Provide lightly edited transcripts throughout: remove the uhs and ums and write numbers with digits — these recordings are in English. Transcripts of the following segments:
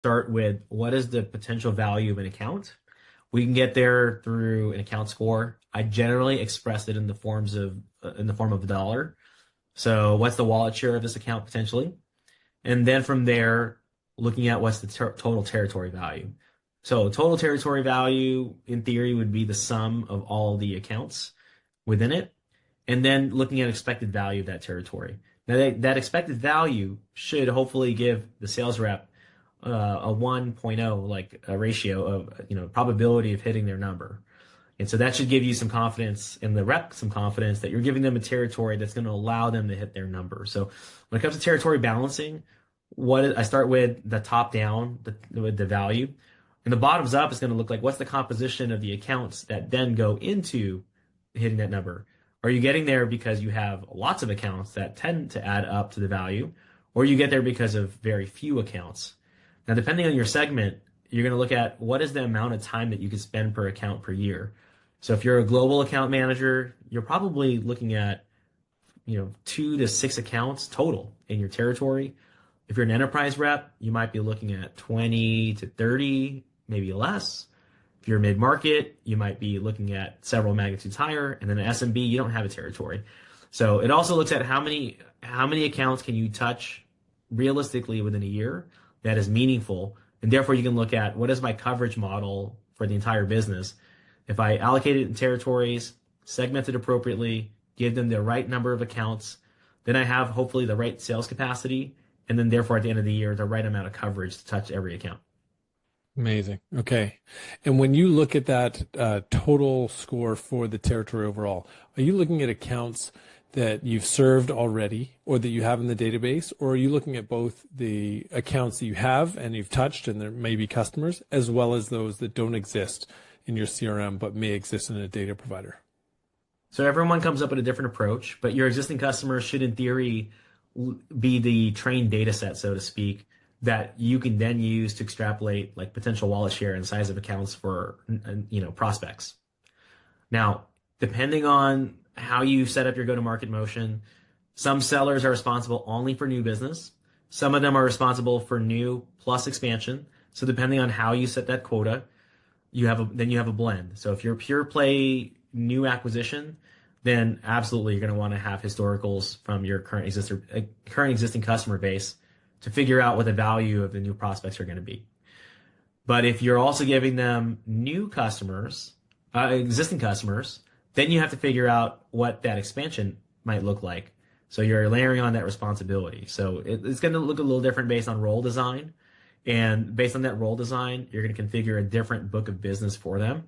start with what is the potential value of an account. We can get there through an account score. I generally express it in the form of a dollar. So what's the wallet share of this account potentially? And then from there, looking at what's the total territory value. So total territory value in theory would be the sum of all the accounts within it, and then looking at expected value of that territory. Now that expected value should hopefully give the sales rep a 1.0, like a ratio of, probability of hitting their number. And so that should give you some confidence, and the rep some confidence that you're giving them a territory that's going to allow them to hit their number. So when it comes to territory balancing, I start with the top down, with the value, and the bottoms up is going to look like what's the composition of the accounts that then go into hitting that number. Are you getting there because you have lots of accounts that tend to add up to the value, or you get there because of very few accounts? Now, depending on your segment, you're going to look at what is the amount of time that you can spend per account per year. So if you're a global account manager, you're probably looking at, 2 to 6 accounts total in your territory. If you're an enterprise rep, you might be looking at 20 to 30, maybe less. If you're mid-market, you might be looking at several magnitudes higher. And then an SMB, you don't have a territory. So it also looks at how many accounts can you touch realistically within a year that is meaningful. And therefore you can look at what is my coverage model for the entire business. If I allocate it in territories, segment it appropriately, give them the right number of accounts, then I have hopefully the right sales capacity. And then therefore at the end of the year, the right amount of coverage to touch every account. Amazing. Okay. And when you look at that total score for the territory overall, are you looking at accounts that you've served already or that you have in the database, or are you looking at both the accounts that you have and you've touched and there may be customers, as well as those that don't exist in your CRM but may exist in a data provider? So everyone comes up with a different approach, but your existing customers should in theory be the trained data set, so to speak, that you can then use to extrapolate like potential wallet share and size of accounts for, prospects. Now, depending on how you set up your go-to-market motion, some sellers are responsible only for new business. Some of them are responsible for new plus expansion. So depending on how you set that quota, you have a blend. So if you're pure play new acquisition, then absolutely you're going to want to have historicals from your current existing customer base to figure out what the value of the new prospects are going to be. But if you're also giving them new customers, existing customers, then you have to figure out what that expansion might look like. So you're layering on that responsibility. So it's going to look a little different based on role design. And based on that role design, you're going to configure a different book of business for them.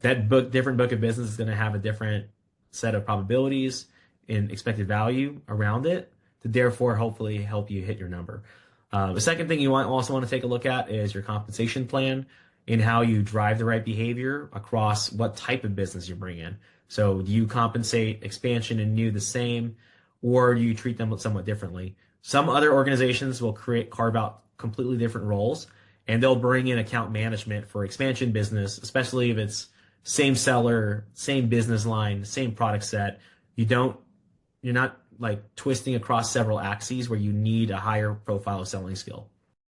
That different book of business is going to have a different set of probabilities and expected value around it to therefore hopefully help you hit your number. The second thing you also want to take a look at is your compensation plan and how you drive the right behavior across what type of business you bring in. So do you compensate expansion and new the same, or do you treat them somewhat differently? Some other organizations will carve out completely different roles, and they'll bring in account management for expansion business, especially if it's same seller, same business line, same product set. You're not like twisting across several axes where you need a higher profile of selling skill.